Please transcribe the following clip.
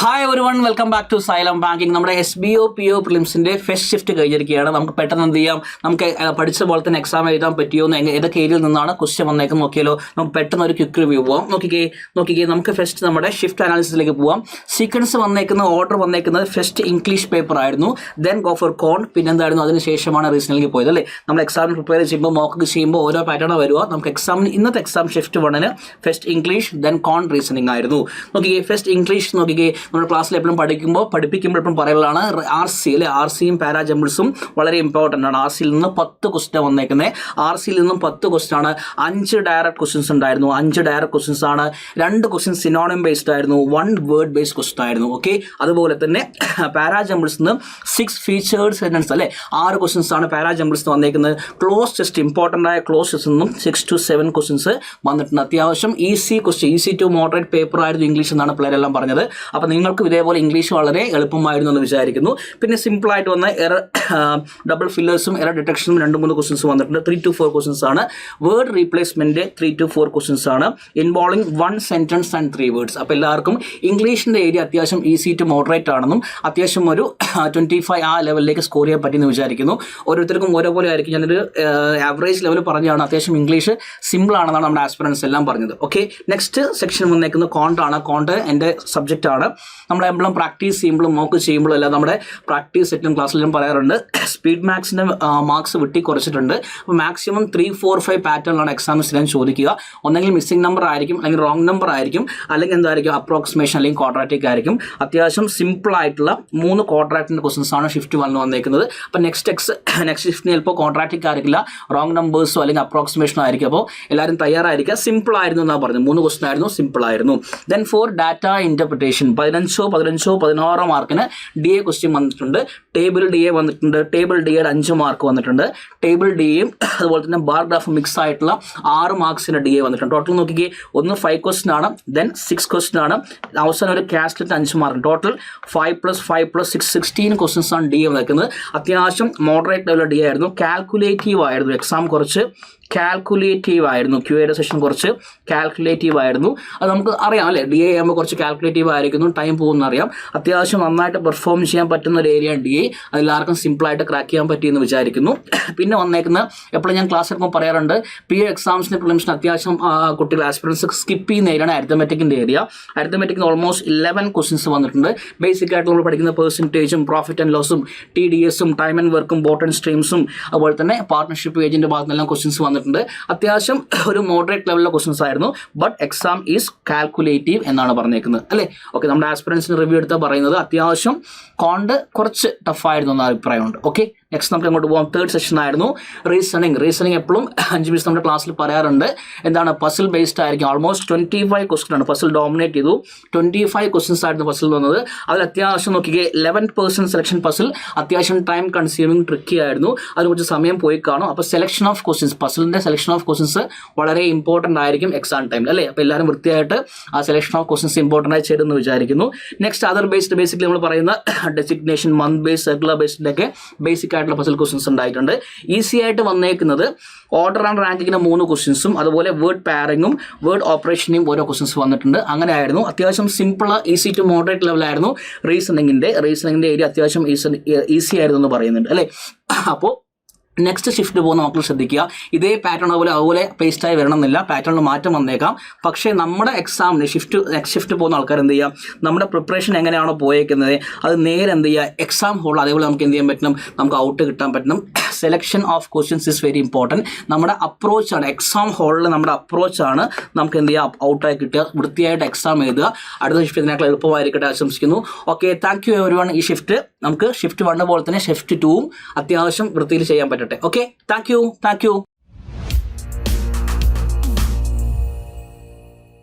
Hi everyone, welcome back to Xylem banking. നമ്മുടെ SBO PO പ്രിലിംസിന്റെ first shift കഴിഞ്ഞിരിക്കുകയാണ്. നമുക്ക് പെട്ടെന്ന് എന്ത് ചെയ്യാം, നമുക്ക് പഠിച്ച പോലെ തന്നെ എക്സാം എഴുതാൻ പറ്റിയോ എന്ന് ഏതൊക്കെ ഏരിയയിൽ നിന്നാണ് ക്വസ്റ്റ്യൻ വന്നേക്കും നോക്കിയാലോ. നമുക്ക് പെട്ടെന്ന് ഒരു ക്വിക്ക് റിവ്യൂ പോവാം. നോക്കിക്കേ നമുക്ക് ഫസ്റ്റ് നമ്മുടെ ഷിഫ്റ്റ് അനാലിസിസിലേക്ക് പോവാം. സീക്വൻസ് വന്നേക്കുന്ന ഓർഡർ വന്നേക്കുന്നത് ഫസ്റ്റ് ഇംഗ്ലീഷ് പേപ്പർ ആയിരുന്നു, ദെൻ ഗോ ഫോർ കോൺ, പിന്നെന്തായിരുന്നു അതിനുശേഷമാണ് റീസണിംഗ് പോയത് അല്ലേ. നമ്മൾ എക്സാമിന് പ്രിപ്പയർ ചെയ്യുമ്പോൾ മോക്ക് ചെയ്യുമ്പോൾ ഓരോ പാറ്റേൺ വരിക. നമുക്ക് എക്സാമിന് ഇന്നത്തെ exam shift 1 first English then കോൺ റീസണിംഗ് ആയിരുന്നു. നോക്കിക്കേ ഫസ്റ്റ് ഇംഗ്ലീഷ് നോക്കിക്കേ, നമ്മുടെ ക്ലാസ്സിൽ എപ്പോഴും പഠിപ്പിക്കുമ്പോൾ എപ്പോഴും പറയുന്നതാണ് RC അല്ലെ. RCയും പാരാജമ്പിൾസും വളരെ ഇമ്പോർട്ടൻ്റ് ആണ്. RCയിൽ നിന്ന് 10 ക്വസ്റ്റ്യൻ വന്നേക്കുന്നത്. RCയിൽ നിന്നും 10 ക്വസ്റ്റ്യൻ ആണ്. 5 ഡയറക്റ്റ് ക്വസ്റ്റ്യൻസ് ഉണ്ടായിരുന്നു. 5 ഡയറക്റ്റ് ക്വസ്റ്റ്യൻസ് ആണ്. 2 ക്വസ്റ്റ്യൻ സിനോണിം ബേസ്ഡ് ആയിരുന്നു. 1 വേർഡ് ബേസ്ഡ് ക്വസ്റ്റ്യൻ ആയിരുന്നു. ഓക്കെ, അതുപോലെ തന്നെ പാരാജമ്പിൾസ് നിന്ന് 6 ഫീച്ചേർഡ് സെന്റൻസ് അല്ലെ, 6 ക്വസ്റ്റ്യൻസ് ആണ് പാരാജമ്പിൾസ് വന്നേക്കുന്നത്. ക്ലോസ് ടെസ്റ്റ് ഇമ്പോർട്ടൻ്റ് ആയ ക്ലോസ് ടെസ്റ്റ് നിന്നും 6 to 7 ക്വസ്റ്റ്യൻസ് വന്നിട്ടുണ്ട്. അത്യാവശ്യം ഈസി ടു മോഡറേറ്റ് പേപ്പർ ആയിരുന്നു ഇംഗ്ലീഷ് എന്നാണ് പിള്ളേരെല്ലാം പറഞ്ഞത്. അപ്പോൾ നിങ്ങൾക്ക് ഇതേപോലെ ഇംഗ്ലീഷ് വളരെ എളുപ്പമായിരുന്നു എന്ന് വിചാരിക്കുന്നു. പിന്നെ സിമ്പിളായിട്ട് വന്ന എറർ ഡബിൾ ഫില്ലേഴ്സും എറർ ഡിറ്റക്ഷനും 2-3 ക്വസ്റ്റ്യൻസ് വന്നിട്ടുണ്ട്. 3 to 4 ക്വസ്റ്റ്യൻസ് ആണ്. വേർഡ് റീപ്ലേസ്മെന്റ് 3 to 4 ക്വസ്റ്റ്യൻസ് ആണ്. Involving 1 sentence and 3 words. അപ്പോൾ എല്ലാവർക്കും ഇംഗ്ലീഷിന്റെ ഏരിയ അത്യാവശ്യം ഈസി ടു മോഡറേറ്റ് ആണെന്നും അത്യാവശ്യം ഒരു 25 ആ ലെവലിലേക്ക് സ്കോർ ചെയ്യാൻ പറ്റിയെന്ന് വിചാരിക്കുന്നു. ഓരോരുത്തർക്കും ഓരോപോലെ ആയിരിക്കും. ഞാനൊരു ആവറേജ് ലെവൽ പറഞ്ഞാണ്. അത്യാവശ്യം ഇംഗ്ലീഷ് സിമ്പിൾ ആണെന്നാണ് നമ്മുടെ ആസ്പിറൻസ് എല്ലാം പറഞ്ഞത്. ഓക്കെ, നെക്സ്റ്റ് സെക്ഷൻ വന്നേക്കുന്നത് കോണ്ടാണ്. കോണ്ട് എൻ്റെ സബ്ജക്റ്റ് ആണ്. നമ്മളെല്ലാം പ്രാക്ടീസ് ചെയ്യുമ്പോഴും മോക്ക് ചെയ്യുമ്പോഴും എല്ലാം നമ്മുടെ പ്രാക്ടീസ് സെറ്റും ക്ലാസ്സിലും പറയാറുണ്ട്. സ്പീഡ് മാത്സിൻ്റെ മാർക്സ് വെട്ടി കുറച്ചിട്ടുണ്ട്. അപ്പോൾ മാക്സിമം 3, 4, 5 പാറ്റേണിലാണ് എക്സാമിന് സ്ഥിരം ചോദിക്കുക. ഒന്നെങ്കിൽ മിസ്സിംഗ് നമ്പർ ആയിരിക്കും, അല്ലെങ്കിൽ റോങ് നമ്പർ ആയിരിക്കും, അല്ലെങ്കിൽ എന്തായിരിക്കും അപ്രോക്സിമേഷൻ അല്ലെങ്കിൽ ക്വാഡ്രാറ്റിക് ആയിരിക്കും. അത്യാവശ്യം സിമ്പിൾ ആയിട്ടുള്ള 3 ക്വാഡ്രാറ്റിൻ്റെ ക്വസ്റ്റൻസ് ആണ് ഷിഫ്റ്റ് 1 വന്നേക്കുന്നത്. അപ്പോൾ നെക്സ്റ്റ് ഷിഫ്റ്റിന് ചിലപ്പോൾ ക്വാഡ്രാറ്റിക് ആയിരിക്കില്ല, റോങ് നമ്പേഴ്സോ അല്ലെങ്കിൽ അപ്രോക്സിമേഷനോ ആയിരിക്കും. അപ്പോൾ എല്ലാവരും തയ്യാറായിരിക്കുക. സിമ്പിൾ ആയിരുന്നു എന്നാണ് പറഞ്ഞത്. 3 ക്വസ്റ്റൻ ആയിരുന്നു, സിമ്പിൾ ആയിരുന്നു. ദെൻ ഫോർ ഡാറ്റ ഇൻ്റർപ്രിറ്റേഷൻ 15 മാർക്കിന് DA ക്വസ്റ്റ്യൻ വന്നിട്ടുണ്ട്. ടേബിൾ DA വന്നിട്ടുണ്ട്. ടേബിൾ DAയുടെ 5 മാർക്ക് വന്നിട്ടുണ്ട്. ടേബിൾ DAയും അതുപോലെ തന്നെ ബാർ ഗ്രാഫ് മിക്സ് ആയിട്ടുള്ള 6 മാർക്സിൻ്റെ DA വന്നിട്ടുണ്ട്. ടോട്ടൽ നോക്കിക്കേ, ഒന്ന് 5 ക്വസ്റ്റ്യൻ ആണ്, ദെൻ 6 ക്വസ്റ്റ്യൻ ആണ്, അവസാനം ഒരു കാസ്റ്റിറ്റ് 5 മാർക്ക്. ടോട്ടൽ 5 + 5 + 6 16 ക്വസ്റ്റ്യൻസ് ആണ് DA വന്നിരിക്കുന്നത്. അത്യാവശ്യം മോഡറേറ്റ് ലെവലിൽ DA ആയിരുന്നു. കാൽക്കുലേറ്റീവ് ആയിരുന്നു എക്സാം, കുറച്ച് കാൽക്കുലേറ്റീവ് ആയിരുന്നു. QAയുടെ സെഷൻ കുറച്ച് കാൽക്കുലേറ്റീവ് ആയിരുന്നു. അത് നമുക്ക് അറിയാം അല്ലേ, DA ആകുമ്പോൾ കുറച്ച് കാൽക്കുലേറ്റീവ് ആയിരിക്കുന്നു, ടൈം പോകുമെന്ന് അറിയാം. അത്യാവശ്യം നന്നായിട്ട് പെർഫോം ചെയ്യാൻ പറ്റുന്ന ഒരു ഏരിയ DA. അതെല്ലാവർക്കും സിമ്പിളായിട്ട് ക്രാക്ക് ചെയ്യാൻ പറ്റിയെന്ന് വിചാരിക്കുന്നു. പിന്നെ വന്നേക്കുന്ന എപ്പോഴും ഞാൻ ക്ലാസ് എടുക്കുമ്പോൾ പറയാറുണ്ട്, PO എക്സാംസിന് പ്രിലിംസിന് അത്യാവശ്യം കുട്ടികൾ ആസ്പിറൻസ് സ്കിപ്പ് ചെയ്യുന്ന ഏരിയയാണ് അരിത്തമെറ്റിക്കിൻ്റെ ഏരിയ. അരിത്തമെറ്റിക്കിന് ഓൾമോസ്റ്റ് 11 ക്വസ്റ്റ്യൻസ് വന്നിട്ടുണ്ട്. ബേസിക് ആയിട്ട് നമ്മൾ പഠിക്കുന്ന പെർസെൻറ്റേജും പ്രോഫിറ്റ് ആൻഡ് ലോസും TDSും ടൈം ആൻഡ് വർക്കും ബോട്ട് ആൻഡ് സ്ട്രീംസും അതുപോലെ തന്നെ പാർട്ട്ണർഷിപ്പ് ഏജന്റ് ഭാഗത്ത് നിന്നെല്ലാം ക്വസ്റ്റ്യൻസ് വന്നിട്ടുണ്ട്. അത്യാവശ്യം ഒരു മോഡറേറ്റ് ലെവലിലെ ക്വസ്റ്റ്യൻസ് ആയിരുന്നു. ബട്ട് എക്സാം ഈസ് കാൽക്കുലേറ്റീവ് എന്നാണ് പറഞ്ഞേക്കുന്നത് അല്ലേ. ഓക്കെ, നമ്മുടെ ആസ്പിറൻസിന് റിവ്യൂ എടുത്താൽ പറയുന്നത് അത്യാവശ്യം കോണ്ട് കുറച്ച് ടഫായിരുന്നു എന്ന അഭിപ്രായമുണ്ട്. ഓക്കെ, നെക്സ്റ്റ് നമുക്ക് അങ്ങോട്ട് പോകാം. 3rd സെഷൻ ആയിരുന്നു റീസണിങ്. എപ്പോഴും 5 മിനിറ്റ്സ് നമ്മുടെ ക്ലാസ്സിൽ പറയാറുണ്ട്. എന്താണ്, പസിൽ ബേസ്ഡ് ആയിരിക്കും. ഓൾമോസ്റ്റ് 25 ക്വസ്റ്റ്യൻ ആണ്. പസിൽ ഡോമിനേറ്റ് ചെയ്തു. 25 ക്വസ്റ്റ്യൻസ് ആയിരുന്നു പസിൽ വന്നത്. അതിൽ അത്യാവശ്യം നോക്കിക്കേ 11% സെലക്ഷൻ പസിൽ അത്യാവശ്യം ടൈം കൺസ്യൂമിങ് ട്രിക്കി ആയിരുന്നു. അതിന് കുറച്ച് സമയം പോയി കാണും. അപ്പോൾ സെലക്ഷൻ ഓഫ് ക്വസ്റ്റ്യൻസ്, പസിലിൻ്റെ സെലക്ഷൻ ഓഫ് ക്വസ്റ്റ്യൻസ് വളരെ ഇമ്പോർട്ടൻ്റ് ആയിരിക്കും എക്സാം ടൈമിൽ അല്ലേ. അപ്പോൾ എല്ലാവരും വൃത്തിയായിട്ട് ആ സെലക്ഷൻ ഓഫ് ക്വസ്റ്റ്യൻസ് ഇമ്പോർട്ടൻ്റ് ആയി ചെയ്തെന്ന് വിചാരിക്കുന്നു. നെക്സ്റ്റ് അതർ ബേസ്ഡ്, ബേസിക്കലി നമ്മൾ പറയുന്ന ഡെസിഗ്നേഷൻ, മന്ത് ബേസ്ഡ്, സർക്കുലർ ബേസ്ഡിലൊക്കെ ബേസിക് ആയിട്ടുള്ള പസിൽ ക്വസ്റ്റ്യൻസ് ഉണ്ടായിട്ടുണ്ട്. ഈസി ആയിട്ട് വന്നേക്കുന്നത് ഓർഡർ ആൻഡ് റാങ്കിങ്ങിന് 3 ക്വസ്റ്റ്യൻസും അതുപോലെ വേർഡ് പാരിങ്ങും വേർഡ് ഓപ്പറേഷനും ഓരോ ക്വസ്റ്റ്യൻസ് വന്നിട്ടുണ്ട്. അങ്ങനെയായിരുന്നു. അത്യാവശ്യം സിമ്പിൾ ഈസി ടു മോഡറേറ്റ് ലെവലായിരുന്നു റീസണിങ്ങിൻ്റെ ഏരിയ. അത്യാവശ്യം ഈസി ആയിരുന്നു എന്ന് പറയുന്നുണ്ട് അല്ലേ. അപ്പോൾ നെക്സ്റ്റ് ഷിഫ്റ്റ് പോകുന്ന മക്കൾ ശ്രദ്ധിക്കുക. ഇതേ പാറ്റേൺ അതുപോലെ പേസ്റ്റായി വരണമെന്നില്ല, പാറ്റേണിൽ മാറ്റം വന്നേക്കാം. പക്ഷേ നമ്മുടെ എക്സാമിന് നെക്സ്റ്റ് ഷിഫ്റ്റ് പോകുന്ന ആൾക്കാർ എന്ത് ചെയ്യുക, നമ്മുടെ പ്രിപ്പറേഷൻ എങ്ങനെയാണോ പോയേക്കുന്നത് അത് നേരെ എന്ത് ചെയ്യുക, എക്സാം ഹോൾ അതേപോലെ നമുക്ക് എന്ത് ചെയ്യാൻ പറ്റണം, നമുക്ക് ഔട്ട് കിട്ടാൻ പറ്റണം. Selection of questions is very important. നമ്മുടെ അപ്രോച്ചാണ് എക്സാം ഹോളിൽ, നമ്മുടെ അപ്രോച്ചാണ് നമുക്ക് എന്ത് ചെയ്യുക, ഔട്ടായി കിട്ടുക. വൃത്തിയായിട്ട് എക്സാം എഴുതുക. അടുത്ത ഷിഫ്റ്റ് ഇതിനേക്കാൾ എളുപ്പമായിരിക്കട്ടെ ആശംസിക്കുന്നു. Okay, thank you everyone. ഈ ഷിഫ്റ്റ് നമുക്ക് ഷിഫ്റ്റ് 1 പോലെ തന്നെ ഷിഫ്റ്റ് 2 അത്യാവശ്യം വൃത്തിയിൽ ചെയ്യാൻ പറ്റട്ടെ. Okay, thank you.